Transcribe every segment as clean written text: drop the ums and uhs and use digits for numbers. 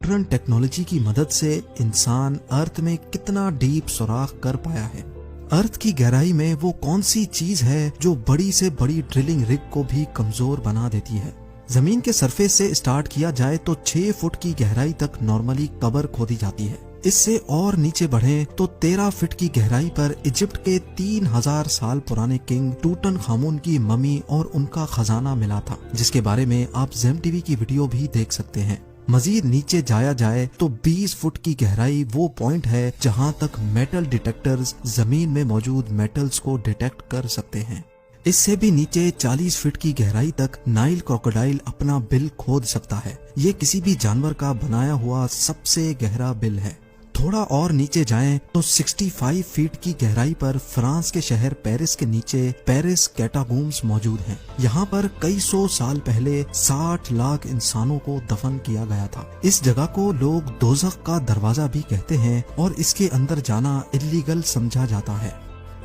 Modern technology की मदद से इंसान अर्थ में कितना डीप सुराख कर पाया है। अर्थ की गहराई में वो कौन सी चीज है जो बड़ी से बड़ी ड्रिलिंग रिग को भी कमजोर बना देती है। जमीन के सरफेस से स्टार्ट किया जाए तो 6 फुट की गहराई तक नॉर्मली कबर खोदी जाती है। इससे और नीचे बढ़े तो 13 फीट की गहराई पर इजिप्ट के 3000 साल पुराने किंग टूटनखामुन की ममी और उनका खजाना मिला था, जिसके बारे में आप ज़ेम टीवी की वीडियो भी देख सकते हैं। मजीद नीचे जाया जाए तो 20 फुट की गहराई वो पॉइंट है जहां तक मेटल डिटेक्टर्स जमीन में मौजूद मेटल्स को डिटेक्ट कर सकते हैं। इससे भी नीचे 40 फीट की गहराई तक नाइल क्रोकोडाइल अपना बिल खोद सकता है। ये किसी भी जानवर का बनाया हुआ सबसे गहरा बिल है। थोड़ा और नीचे जाएं तो 65 फीट की गहराई पर फ्रांस के शहर पेरिस के नीचे पेरिस कैटाकॉम्ब्स मौजूद हैं। यहाँ पर कई सौ साल पहले 60 लाख इंसानों को दफन किया गया था। इस जगह को लोग दोज़ख का दरवाजा भी कहते हैं और इसके अंदर जाना इल्लीगल समझा जाता है।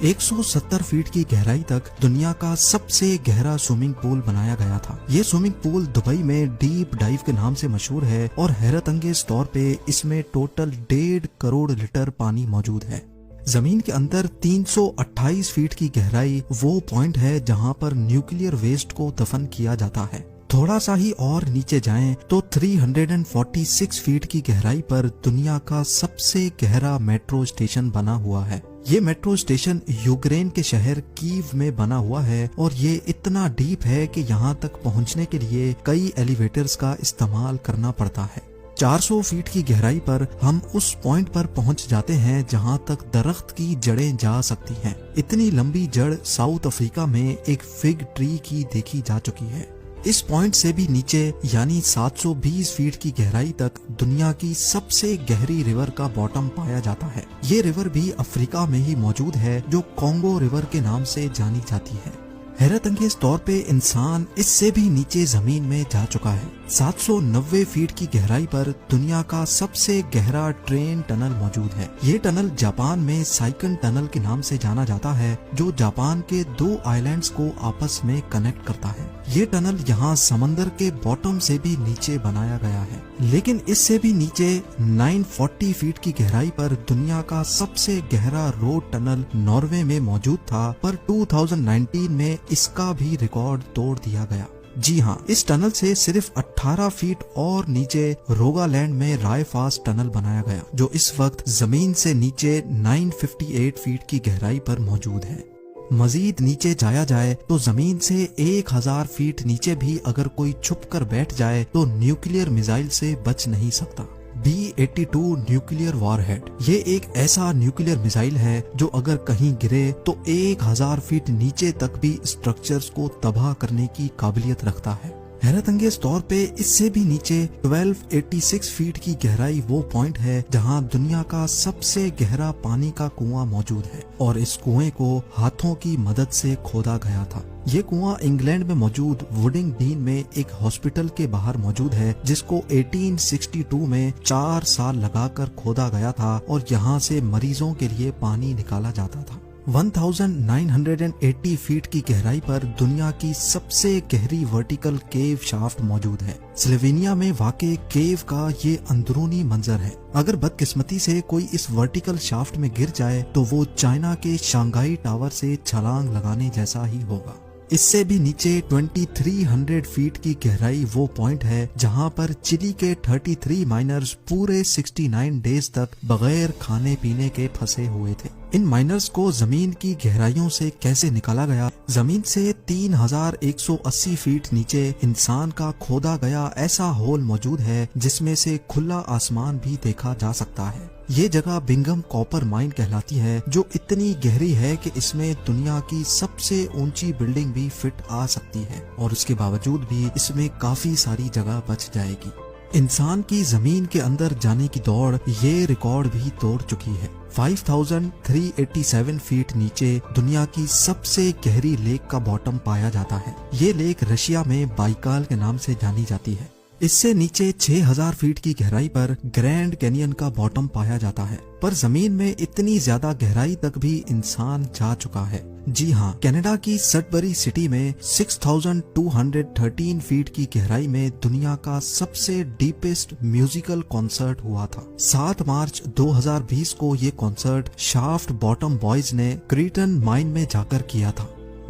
170 फीट की गहराई तक दुनिया का सबसे गहरा स्विमिंग पूल बनाया गया था। ये स्विमिंग पूल दुबई में डीप डाइव के नाम से मशहूर है और हैरत अंगेज तौर पे इसमें टोटल 1.5 करोड़ लीटर पानी मौजूद है। जमीन के अंदर 328 फीट की गहराई वो पॉइंट है जहां पर न्यूक्लियर वेस्ट को दफन किया जाता है। थोड़ा सा ही और नीचे जाएं तो 346 फीट की गहराई पर दुनिया का सबसे गहरा मेट्रो स्टेशन बना हुआ है। ये मेट्रो स्टेशन यूक्रेन के शहर कीव में बना हुआ है और ये इतना डीप है कि यहाँ तक पहुँचने के लिए कई एलिवेटर्स का इस्तेमाल करना पड़ता है। 400 फीट की गहराई पर हम उस पॉइंट पर पहुंच जाते हैं जहां तक दरख्त की जड़ें जा सकती हैं। इतनी लंबी जड़ साउथ अफ्रीका में एक फिग ट्री की देखी जा चुकी है। इस पॉइंट से भी नीचे यानी 720 फीट की गहराई तक दुनिया की सबसे गहरी रिवर का बॉटम पाया जाता है। ये रिवर भी अफ्रीका में ही मौजूद है जो कॉन्गो रिवर के नाम से जानी जाती है। हैरत अंगेज तौर पे इंसान इससे भी नीचे जमीन में जा चुका है। 790 फीट की गहराई पर दुनिया का सबसे गहरा ट्रेन टनल मौजूद है। ये टनल जापान में साइकन टनल के नाम से जाना जाता है जो जापान के 2 आइलैंड्स को आपस में कनेक्ट करता है। ये टनल यहाँ समंदर के बॉटम से भी नीचे बनाया गया है। लेकिन इससे भी नीचे 940 फीट की गहराई पर दुनिया का सबसे गहरा रोड टनल नॉर्वे में मौजूद था, पर 2019 में इसका भी रिकॉर्ड तोड़ दिया गया। जी हाँ, इस टनल से सिर्फ 18 फीट और नीचे रोगालैंड में रायफास्ट टनल बनाया गया जो इस वक्त जमीन से नीचे 958 फीट की गहराई पर मौजूद है। मजीद नीचे जाया जाए तो जमीन से 1000 फीट नीचे भी अगर कोई छुप कर बैठ जाए तो न्यूक्लियर मिसाइल से बच नहीं सकता। B-82 न्यूक्लियर वॉरहेड ये एक ऐसा न्यूक्लियर मिसाइल है जो अगर कहीं गिरे तो 1000 फीट नीचे तक भी स्ट्रक्चर्स को तबाह करने की काबिलियत रखता है। हैरत अंगेज तौर पे इससे भी नीचे 1286 फीट की गहराई वो पॉइंट है जहां दुनिया का सबसे गहरा पानी का कुआं मौजूद है और इस कुएं को हाथों की मदद से खोदा गया था। ये कुआं इंग्लैंड में मौजूद वुडिंग डीन में एक हॉस्पिटल के बाहर मौजूद है जिसको 1862 में 4 साल लगाकर खोदा गया था और यहाँ से मरीजों के लिए पानी निकाला जाता था। 1980 फीट की गहराई पर दुनिया की सबसे गहरी वर्टिकल केव शाफ्ट मौजूद है। स्लोवेनिया में वाक़े केव का ये अंदरूनी मंजर है। अगर बदकिस्मती से कोई इस वर्टिकल शाफ्ट में गिर जाए तो वो चाइना के शंघाई टावर से छलांग लगाने जैसा ही होगा। इससे भी नीचे 2300 फीट की गहराई वो पॉइंट है जहां पर चिली के 33 माइनर्स पूरे 69 डेज तक बगैर खाने पीने के फंसे हुए थे। इन माइनर्स को जमीन की गहराइयों से कैसे निकाला गया? जमीन से 3180 फीट नीचे इंसान का खोदा गया ऐसा होल मौजूद है जिसमें से खुला आसमान भी देखा जा सकता है। ये जगह बिंगम कॉपर माइन कहलाती है जो इतनी गहरी है कि इसमें दुनिया की सबसे ऊंची बिल्डिंग भी फिट आ सकती है और उसके बावजूद भी इसमें काफी सारी जगह बच जाएगी। इंसान की जमीन के अंदर जाने की दौड़ ये रिकॉर्ड भी तोड़ चुकी है। 5387 फीट नीचे दुनिया की सबसे गहरी लेक का बॉटम पाया जाता है। ये लेक रशिया में बाइकाल के नाम से जानी जाती है। اس سے نیچے 6000 فیٹ کی گہرائی پر گرینڈ کینین کا باٹم پایا جاتا ہے، پر زمین میں اتنی زیادہ گہرائی تک بھی انسان جا چکا ہے۔ جی ہاں، کینیڈا کی سڈبری سٹی میں 6213 فیٹ کی گہرائی میں دنیا کا سب سے ڈیپسٹ میوزیکل کنسرٹ ہوا تھا۔ 7 مارچ 2020 کو یہ کنسرٹ شافٹ باٹم بوائز نے کریٹن مائن میں جا کر کیا تھا۔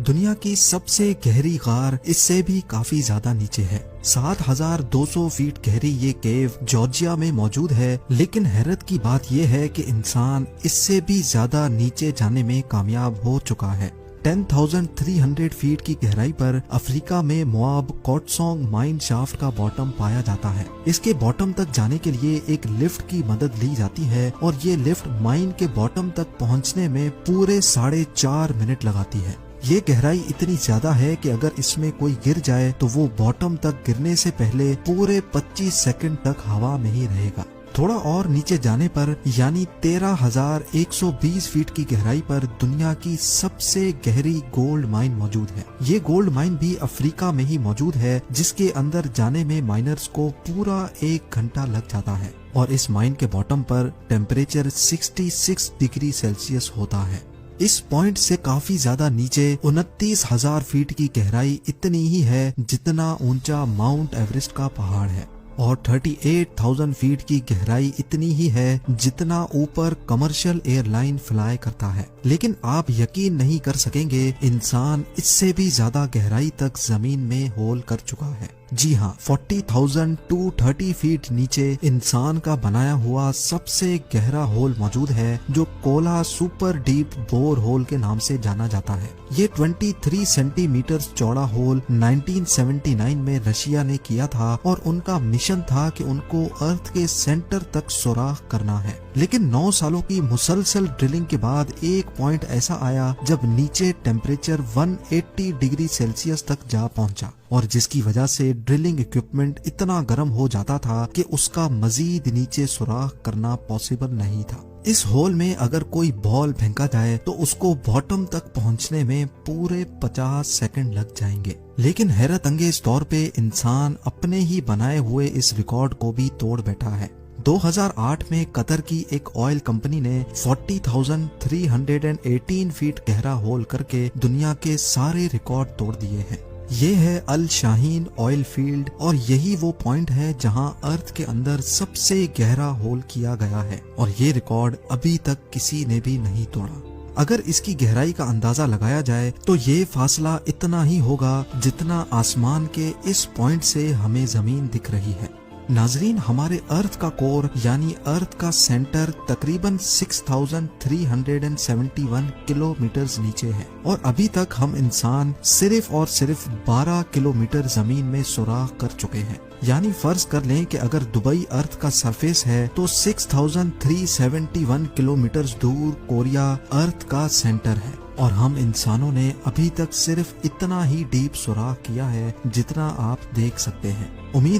دنیا کی سب سے گہری غار اس سے بھی کافی زیادہ نیچے ہے۔ 7200 فیٹ گہری یہ کیو جارجیا میں موجود ہے، لیکن حیرت کی بات یہ ہے کہ انسان اس سے بھی زیادہ نیچے جانے میں کامیاب ہو چکا ہے۔ 10,300 فیٹ کی گہرائی پر افریقہ میں مواب کوٹسونگ مائن شافٹ کا باٹم پایا جاتا ہے۔ اس کے باٹم تک جانے کے لیے ایک لفٹ کی مدد لی جاتی ہے اور یہ لفٹ مائن کے باٹم تک پہنچنے میں پورے 4.5 منٹ لگاتی ہے۔ یہ گہرائی اتنی زیادہ ہے کہ اگر اس میں کوئی گر جائے تو وہ باٹم تک گرنے سے پہلے پورے 25 سیکنڈ تک ہوا میں ہی رہے گا۔ تھوڑا اور نیچے جانے پر یعنی 13,120 فیٹ کی گہرائی پر دنیا کی سب سے گہری گولڈ مائن موجود ہے۔ یہ گولڈ مائن بھی افریقہ میں ہی موجود ہے، جس کے اندر جانے میں مائنرز کو پورا 1 گھنٹہ لگ جاتا ہے، اور اس مائن کے باٹم پر ٹیمپریچر 66 ڈگری سیلسیس ہوتا ہے۔ اس پوائنٹ سے کافی زیادہ نیچے 29,000 فیٹ کی گہرائی اتنی ہی ہے جتنا اونچا ماؤنٹ ایوریسٹ کا پہاڑ ہے، اور 38,000 فیٹ کی گہرائی اتنی ہی ہے جتنا اوپر کمرشل ایئر لائن فلائی کرتا ہے۔ لیکن آپ یقین نہیں کر سکیں گے، انسان اس سے بھی زیادہ گہرائی تک زمین میں ہول کر چکا ہے۔ جی ہاں، 40,230 فیٹ نیچے انسان کا بنایا ہوا سب سے گہرا ہول موجود ہے، جو کولا سپر ڈیپ بور ہول کے نام سے جانا جاتا ہے۔ یہ 23 سینٹی میٹر چوڑا ہول 1979 میں رشیا نے کیا تھا، اور ان کا مشن تھا کہ ان کو ارتھ کے سینٹر تک سوراخ کرنا ہے۔ لیکن 9 سالوں کی مسلسل ڈرلنگ کے بعد ایک پوائنٹ ایسا آیا جب نیچے ٹیمپریچر 180 ڈگری سیلسیس تک جا پہنچا، اور جس کی وجہ سے ڈرلنگ اکوپمنٹ اتنا گرم ہو جاتا تھا کہ اس کا مزید نیچے سوراخ کرنا پاسبل نہیں تھا۔ اس ہول میں اگر کوئی بال پھینکا جائے تو اس کو باٹم تک پہنچنے میں پورے 50 سیکنڈ لگ جائیں گے۔ لیکن حیرت انگیز طور پہ انسان اپنے ہی بنائے ہوئے اس ریکارڈ کو بھی توڑ بیٹھا ہے۔ 2008 میں قطر کی ایک آئل کمپنی نے 40,318 فیٹ گہرا ہول کر کے دنیا کے سارے ریکارڈ توڑ دیے ہیں۔ یہ ہے الشاہین آئل فیلڈ، اور یہی وہ پوائنٹ ہے جہاں ارتھ کے اندر سب سے گہرا ہول کیا گیا ہے، اور یہ ریکارڈ ابھی تک کسی نے بھی نہیں توڑا۔ اگر اس کی گہرائی کا اندازہ لگایا جائے تو یہ فاصلہ اتنا ہی ہوگا جتنا آسمان کے اس پوائنٹ سے ہمیں زمین دکھ رہی ہے۔ ناظرین، ہمارے ارتھ کا کور یعنی ارتھ کا سینٹر تقریباً 6371 کلومیٹرز نیچے ہے، اور ابھی تک ہم انسان صرف اور صرف 12 کلومیٹر زمین میں سوراخ کر چکے ہیں۔ یعنی فرض کر لیں کہ اگر دبئی ارتھ کا سرفیس ہے تو 6371 کلومیٹرز دور کوریا ارتھ کا سینٹر ہے، اور ہم انسانوں نے ابھی تک صرف اتنا ہی ڈیپ سوراخ کیا ہے جتنا آپ دیکھ سکتے ہیں۔ امید